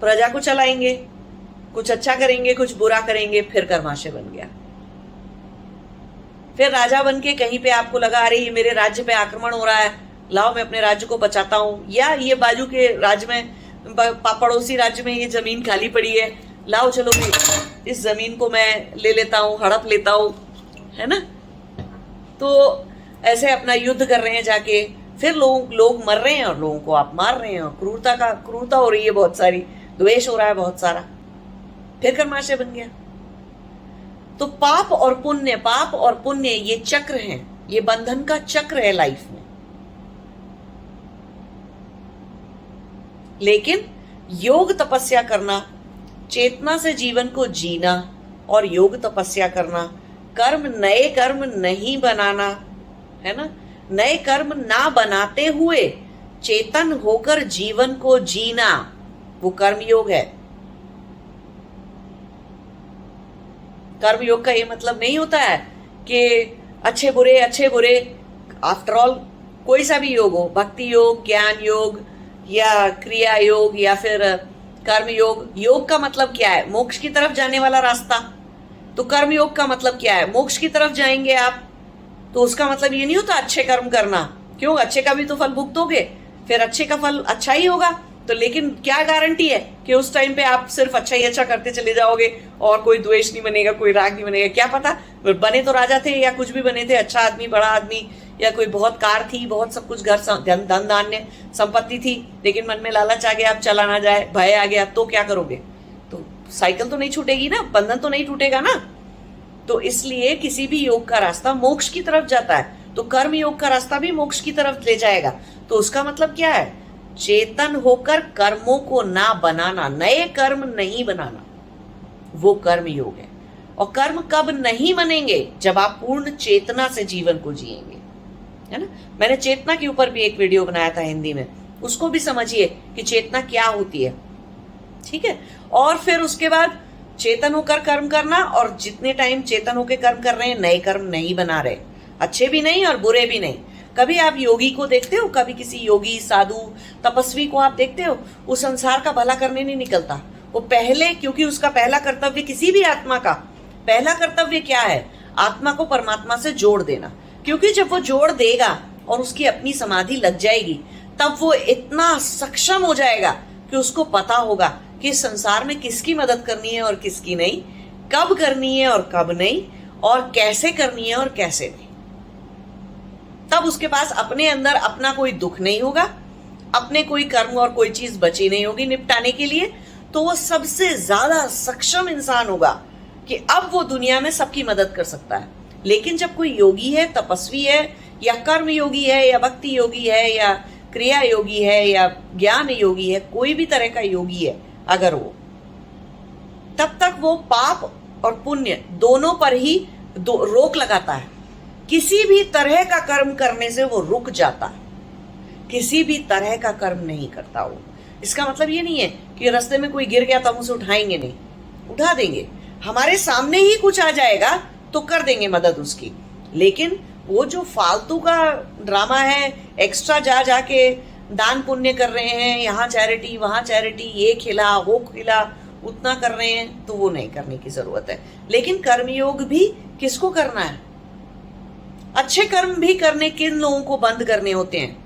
प्रजा को चलाएंगे, कुछ अच्छा करेंगे, कुछ बुरा करेंगे, फिर कर्माशय बन गया। फिर राजा बन के कहीं पे आपको लगा अरे ये मेरे राज्य पे आक्रमण हो रहा है, लाओ मैं अपने राज्य को बचाता हूं, या ये बाजू के राज्य में, पड़ोसी राज्य में ये जमीन खाली पड़ी है, लाओ चलो भी इस जमीन को मैं ले लेता हूं, हड़प लेता हूं, है ना। तो ऐसे अपना युद्ध कर रहे हैं जाके, फिर लोग मर रहे हैं और लोगों को आप मार रहे हैं, और क्रूरता हो रही है, बहुत सारी द्वेष हो रहा है बहुत सारा, फिर कर्माशय बन गया। तो पाप और पुण्य ये चक्र है, ये बंधन का चक्र है लाइफ में। लेकिन योग तपस्या करना, चेतना से जीवन को जीना और योग तपस्या करना, नए कर्म नहीं बनाना, है ना, नए कर्म ना बनाते हुए चेतन होकर जीवन को जीना, वो कर्मयोग है। कर्मयोग का ये मतलब नहीं होता है कि अच्छे बुरे, आफ्टर ऑल कोई सा भी योग हो, भक्ति योग, ज्ञान योग या क्रिया योग या फिर कर्म योग। योग का मतलब क्या है? मोक्ष की तरफ जाने वाला रास्ता। तो कर्म योग का मतलब क्या है? मोक्ष की तरफ जाएंगे आप, तो उसका मतलब ये नहीं होता अच्छे कर्म करना। क्यों? अच्छे का भी तो फल भुगतोगे, फिर अच्छे का फल अच्छा ही होगा। तो लेकिन क्या गारंटी है कि उस टाइम पे आप सिर्फ अच्छा ही अच्छा करते चले जाओगे और कोई द्वेष नहीं बनेगा, कोई राग नहीं बनेगा? क्या पता, बने तो राजा थे या कुछ भी बने थे, अच्छा आदमी, बड़ा आदमी, या कोई बहुत कार थी, बहुत सब कुछ, घर, धन धान्य, संपत्ति थी, लेकिन मन में लालच आ गया, अब चला ना जाए, भय आ गया, तो क्या करोगे? तो साइकिल तो नहीं छूटेगी ना, बंधन तो नहीं टूटेगा ना। तो इसलिए किसी भी योग का रास्ता मोक्ष की तरफ जाता है, तो कर्म योग का रास्ता भी मोक्ष की तरफ ले जाएगा। तो उसका मतलब क्या है? चेतन होकर कर्मों को ना बनाना, नए कर्म नहीं बनाना, वो कर्म योग है। और कर्म कब नहीं बनेंगे? जब आप पूर्ण चेतना से जीवन को जिएंगे, है ना। मैंने चेतना के ऊपर भी एक वीडियो बनाया था हिंदी में, उसको भी समझिए कि चेतना क्या होती है, ठीक है। और फिर उसके बाद चेतन होकर कर्म करना, और जितने टाइम चेतन होकर कर्म कर रहे हैं, नए कर्म नहीं बना रहे, अच्छे भी नहीं और बुरे भी नहीं। कभी आप योगी को देखते हो, कभी किसी योगी, साधु, तपस्वी को आप देखते हो, वो संसार का भला करने नहीं निकलता। वो पहले, क्योंकि उसका पहला कर्तव्य, किसी भी आत्मा का पहला कर्तव्य क्या है? आत्मा को परमात्मा से जोड़ देना। क्योंकि जब वो जोड़ देगा और उसकी अपनी समाधि लग जाएगी, तब वो इतना सक्षम हो जाएगा कि उसको पता होगा कि संसार में किसकी मदद करनी है और किसकी नहीं, कब करनी है और कब नहीं, और कैसे करनी है और कैसे नहीं। तब उसके पास अपने अंदर अपना कोई दुख नहीं होगा, अपने कोई कर्म और कोई चीज बची नहीं होगी निपटाने के लिए। तो वो सबसे ज्यादा सक्षम इंसान होगा कि अब वो दुनिया में सबकी मदद कर सकता है। लेकिन जब कोई योगी है, तपस्वी है, या कर्म योगी है, या भक्ति योगी है, या क्रिया योगी है, या ज्ञान योगी है, कोई भी तरह का योगी है अगर वो, तब तक वो पाप और पुण्य दोनों पर ही रोक लगाता है। किसी भी तरह का कर्म करने से वो रुक जाता है, किसी भी तरह का कर्म नहीं करता वो। इसका मतलब ये नहीं है कि रास्ते में कोई गिर गया तो हम उसे उठाएंगे नहीं, उठा देंगे। हमारे सामने ही कुछ आ जाएगा तो कर देंगे मदद उसकी। लेकिन वो जो फालतू का ड्रामा है, एक्स्ट्रा जाके दान पुण्य कर रहे हैं, यहाँ चैरिटी वहाँ चैरिटी, ये खिला वो खिला, उतना कर रहे हैं, तो वो नहीं करने की जरूरत है। लेकिन कर्मयोग भी किसको करना है? अच्छे कर्म भी करने किन लोगों को बंद करने होते हैं?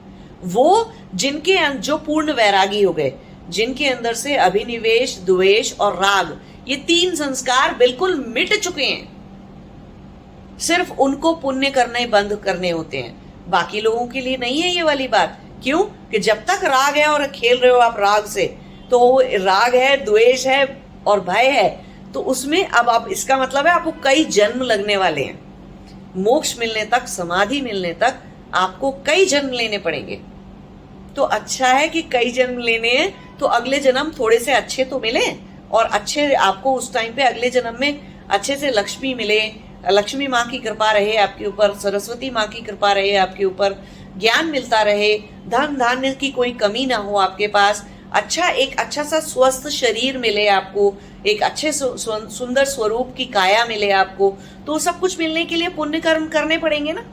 वो जिनके जो पूर्ण वैरागी हो गए, जिनके अंदर से अभिनिवेश, द्वेष और राग, ये 3 संस्कार बिल्कुल मिट चुके हैं। सिर्फ उनको पुण्य करने बंद करने होते हैं, बाकी लोगों के लिए नहीं है ये वाली बात। क्यों? कि जब तक राग है और खेल रहे हो आप राग से, तो राग है, द्वेष है और भय है, तो उसमें अब आप, इसका मतलब है आपको कई जन्म लगने वाले हैं। मोक्ष मिलने तक, समाधि मिलने तक आपको कई जन्म लेने पड़ेंगे। तो अच्छा है कि कई जन्म लेने हैं, तो अगले जन्म थोड़े से अच्छे तो मिले, और अच्छे आपको उस टाइम पे अगले जन्म में अच्छे से लक्ष्मी मिले, लक्ष्मी माँ की कृपा रहे आपके ऊपर, सरस्वती माँ की कृपा रहे आपके ऊपर, ज्ञान मिलता रहे, धन धान्य की कोई कमी ना हो आपके पास, एक अच्छा सा स्वस्थ शरीर मिले आपको, एक अच्छे सुंदर स्वरूप की काया मिले आपको। तो सब कुछ मिलने के लिए पुण्य कर्म करने पड़ेंगे ना,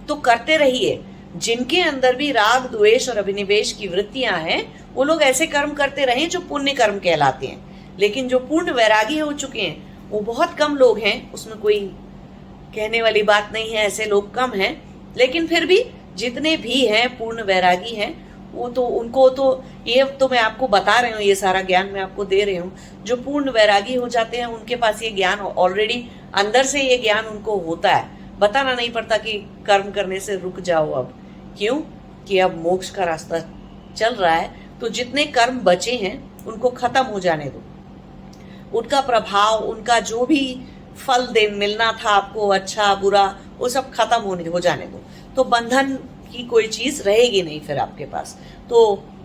तो करते रहिए। जिनके अंदर भी राग, द्वेष और अभिनिवेश की वृत्तियां हैं, वो लोग ऐसे कर्म करते रहें जो पुण्य कर्म कहलाते हैं। लेकिन जो पूर्ण वैरागी हो चुके हैं वो बहुत कम लोग हैं, उसमें कोई कहने वाली बात नहीं है, ऐसे लोग कम हैं। लेकिन फिर भी जितने भी हैं पूर्ण वैरागी हैं, वो तो उनको तो ये तो मैं आपको बता रही हूँ, ये सारा ज्ञान मैं आपको दे रही हूँ। जो पूर्ण वैरागी हो जाते हैं उनके पास ये ज्ञान ऑलरेडी अंदर से, ये ज्ञान उनको होता है, बताना नहीं पड़ता कि कर्म करने से रुक जाओ अब। क्यों? कि अब मोक्ष का रास्ता चल रहा है, तो जितने कर्म बचे हैं उनको खत्म हो जाने दो, उनका प्रभाव, उनका जो भी फल मिलना था आपको, अच्छा बुरा, वो सब खत्म हो जाने दो। तो बंधन की कोई चीज रहेगी नहीं फिर आपके पास। तो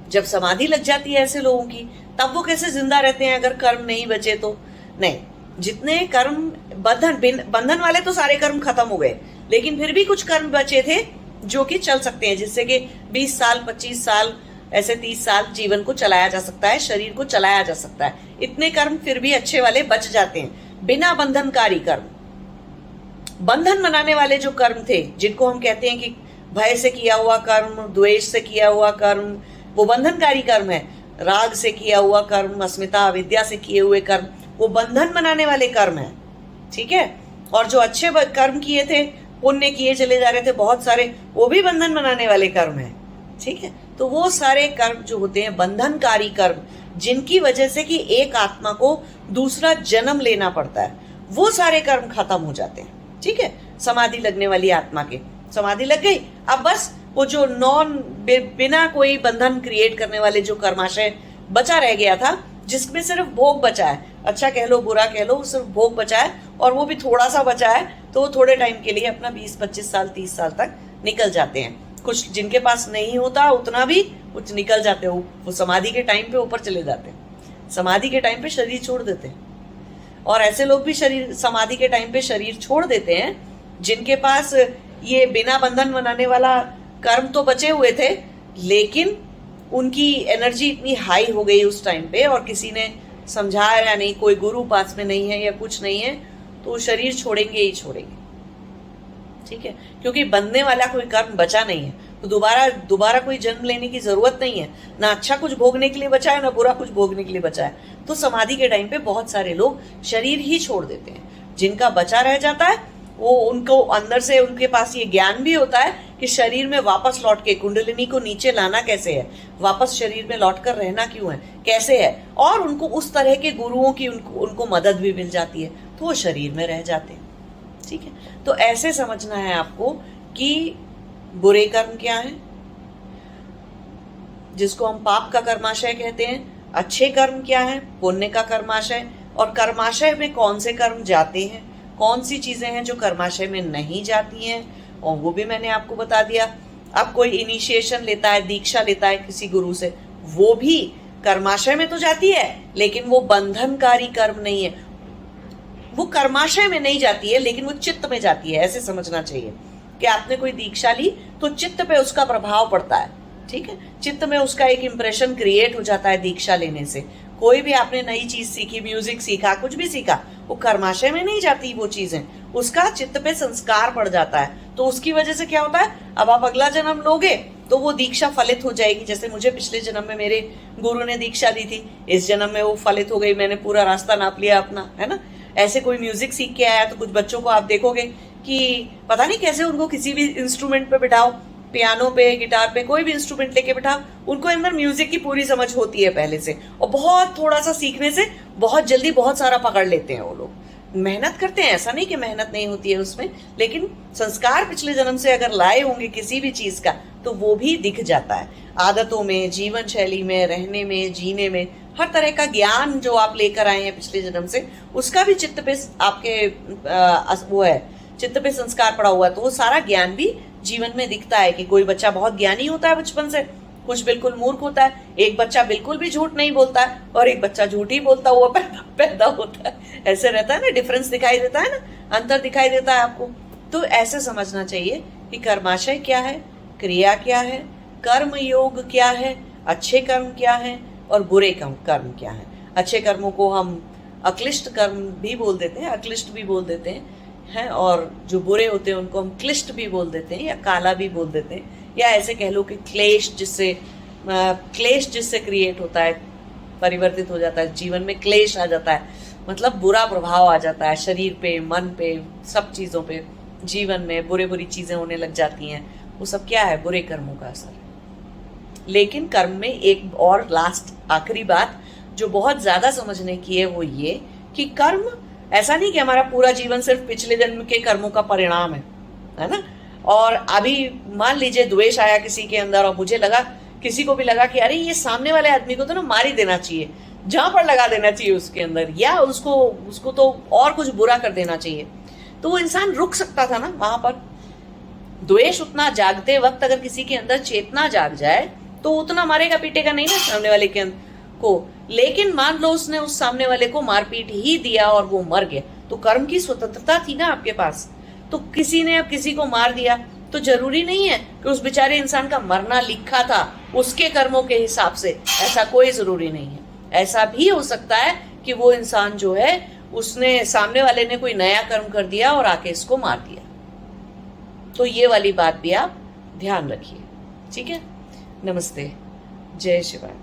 जब समाधि लग जाती है ऐसे लोगों की, तब वो कैसे जिंदा रहते हैं अगर कर्म नहीं बचे तो? नहीं, जितने कर्म बंधन वाले तो सारे कर्म खत्म हो गए, लेकिन फिर भी कुछ कर्म बचे थे जो कि चल सकते हैं, जिससे कि 20 साल, 25 साल, ऐसे 30 साल जीवन को चलाया जा सकता है, शरीर को चलाया जा सकता है। इतने कर्म फिर भी अच्छे वाले बच जाते हैं, बिना बंधनकारी कर्म। बंधन बनाने वाले जो कर्म थे, जिनको हम कहते हैं कि भय से किया हुआ कर्म, द्वेष से किया हुआ कर्म, वो बंधनकारी कर्म है। राग से किया हुआ कर्म, अस्मिता, अविद्या से किए हुए कर्म, वो बंधन बनाने वाले कर्म है। ठीक है? और जो अच्छे कर्म किए थे, पुण्य किए चले जा रहे थे बहुत सारे, वो भी बंधन बनाने वाले कर्म है। ठीक है? तो वो सारे कर्म जो होते हैं बंधनकारी कर्म, जिनकी वजह से कि एक आत्मा को दूसरा जन्म लेना पड़ता है, वो सारे कर्म खत्म हो जाते हैं। ठीक है? समाधि लगने वाली आत्मा के समाधि लग गई, अब बस वो जो बिना कोई बंधन क्रिएट करने वाले जो कर्माशय बचा रह गया था, जिसमें सिर्फ भोग बचा है, अच्छा कह लो बुरा कह लो, सिर्फ भोग बचा है, और वो भी थोड़ा सा बचा है, तो वो थोड़े टाइम के लिए अपना 20-25 साल 30 साल तक निकल जाते हैं। कुछ जिनके पास नहीं होता उतना भी कुछ निकल जाते हैं, वो समाधि के टाइम पे ऊपर चले जाते हैं, समाधि के टाइम पे शरीर छोड़ देते हैं। और ऐसे लोग भी समाधि के टाइम पे शरीर छोड़ देते हैं जिनके पास ये बिना बंधन बनाने वाला कर्म तो बचे हुए थे, लेकिन उनकी एनर्जी इतनी हाई हो गई उस टाइम पे, और किसी ने समझाया या नहीं, कोई गुरु पास में नहीं है या कुछ नहीं है, तो शरीर छोड़ेंगे ही छोड़ेंगे। ठीक है? क्योंकि बंधने वाला कोई कर्म बचा नहीं है, तो दोबारा कोई जन्म लेने की जरूरत नहीं है, ना अच्छा कुछ भोगने के लिए बचा है, ना बुरा कुछ भोगने के लिए बचा है। तो समाधि के टाइम पे बहुत सारे लोग शरीर ही छोड़ देते हैं। जिनका बचा रह जाता है, वो उनको अंदर से उनके पास ये ज्ञान भी होता है कि शरीर में वापस लौट के कुंडलिनी को नीचे लाना कैसे है, वापस शरीर में लौट कर रहना क्यों है, कैसे है, और उनको उस तरह के गुरुओं की उनको मदद भी मिल जाती है, तो वो शरीर में रह जाते हैं। ठीक है? तो ऐसे समझना है आपको कि बुरे कर्म क्या है, जिसको हम पाप का कर्माशय कहते हैं, अच्छे कर्म क्या है, पुण्य का कर्माशय, और कर्माशय में कौन से कर्म जाते हैं, कौन सी चीजें हैं जो कर्माशय में नहीं जाती हैं, और वो भी मैंने आपको बता दिया। अब कोई इनिशिएशन लेता है, दीक्षा लेता है किसी गुरु से, वो भी कर्माशय में तो जाती है, लेकिन वो बंधनकारी कर्म नहीं है, वो कर्माशय में नहीं जाती है, लेकिन वो चित्त में जाती है। ऐसे समझना चाहिए कि आपने कोई दीक्षा ली तो चित्त पे उसका प्रभाव पड़ता है। ठीक है? चित्त में उसका एक इंप्रेशन क्रिएट हो जाता है दीक्षा लेने से। कोई भी आपने नई चीज सीखी, म्यूजिक सीखा, कुछ भी सीखा, वो कर्माशय में नहीं जाती वो चीजें, उसका चित्त पे संस्कार पड़ जाता है। तो उसकी वजह से क्या होता है, अब आप अगला जन्म लोगे तो वो दीक्षा फलित हो जाएगी। जैसे मुझे पिछले जन्म में मेरे गुरु ने दीक्षा दी थी, इस जन्म में वो फलित हो गई, मैंने पूरा रास्ता नाप लिया अपना, है ना? ऐसे कोई म्यूजिक सीख के आया तो कुछ बच्चों को आप देखोगे कि पता नहीं कैसे उनको किसी भी इंस्ट्रूमेंट पे बिठाओ, पियानो पे, गिटार पे, कोई भी इंस्ट्रूमेंट लेके बैठा, उनको अंदर म्यूजिक की पूरी समझ होती है पहले से, और बहुत थोड़ा सा सीखने से बहुत जल्दी बहुत सारा पकड़ लेते हैं वो लोग। मेहनत करते हैं, ऐसा नहीं कि मेहनत नहीं होती है उसमें, लेकिन संस्कार पिछले जन्म से अगर लाए होंगे किसी भी चीज का तो वो भी दिख जाता है आदतों में, जीवन शैली में, रहने में, जीने में। हर तरह का ज्ञान जो आप लेकर आए हैं पिछले जन्म से, उसका भी चित्त पे आपके वो है, चित्त पे संस्कार पड़ा हुआ है, तो वो सारा ज्ञान भी जीवन में दिखता है। कि कोई बच्चा बहुत ज्ञानी होता है बचपन से, कुछ बिल्कुल मूर्ख होता है, एक बच्चा बिल्कुल भी झूठ नहीं बोलता है और एक बच्चा झूठ ही बोलता हुआ पैदा होता है। ऐसे रहता है ना, डिफरेंस दिखाई देता है ना, अंतर दिखाई देता है आपको। तो ऐसे समझना चाहिए कि कर्माशय क्या है, क्रिया क्या है, कर्म योग क्या है, अच्छे कर्म क्या है और बुरे कर्म क्या है। अच्छे कर्मों को हम अक्लिष्ट कर्म भी बोल देते हैं, अक्लिष्ट भी बोल देते हैं, और जो बुरे होते हैं उनको हम क्लिष्ट भी बोल देते हैं या काला भी बोल देते हैं, या ऐसे कह लो कि क्लेश जिससे क्रिएट होता है, परिवर्तित हो जाता है, जीवन में क्लेश आ जाता है, मतलब बुरा प्रभाव आ जाता है शरीर पे, मन पे, सब चीज़ों पे, जीवन में बुरी चीज़ें होने लग जाती हैं। वो सब क्या है? बुरे कर्मों का असर है। लेकिन कर्म में एक और लास्ट आखिरी बात जो बहुत ज़्यादा समझने की है वो ये कि कर्म ऐसा नहीं कि हमारा पूरा जीवन सिर्फ पिछले जन्म के कर्मों का परिणाम है ना। और अभी मान लीजिए द्वेष आया किसी के अंदर और मुझे लगा, किसी को भी लगा कि अरे ये सामने वाले आदमी को तो ना मार ही देना चाहिए, जहां पर लगा देना चाहिए उसके अंदर, या उसको तो और कुछ बुरा कर देना चाहिए, तो वो इंसान रुक सकता था ना वहां पर। द्वेष उतना जागते वक्त अगर किसी के अंदर चेतना जाग जाए तो उतना मारेगा पीटेगा नहीं ना सामने वाले के को। लेकिन मान लो उसने उस सामने वाले को मारपीट ही दिया और वो मर गया, तो कर्म की स्वतंत्रता थी ना आपके पास। तो किसी ने अब किसी को मार दिया तो जरूरी नहीं है कि उस बेचारे इंसान का मरना लिखा था उसके कर्मों के हिसाब से, ऐसा कोई जरूरी नहीं है। ऐसा भी हो सकता है कि वो इंसान जो है उसने, सामने वाले ने कोई नया कर्म कर दिया और आके इसको मार दिया। तो ये वाली बात भी आप ध्यान रखिए, ठीक है। नमस्ते, जय शिवाय।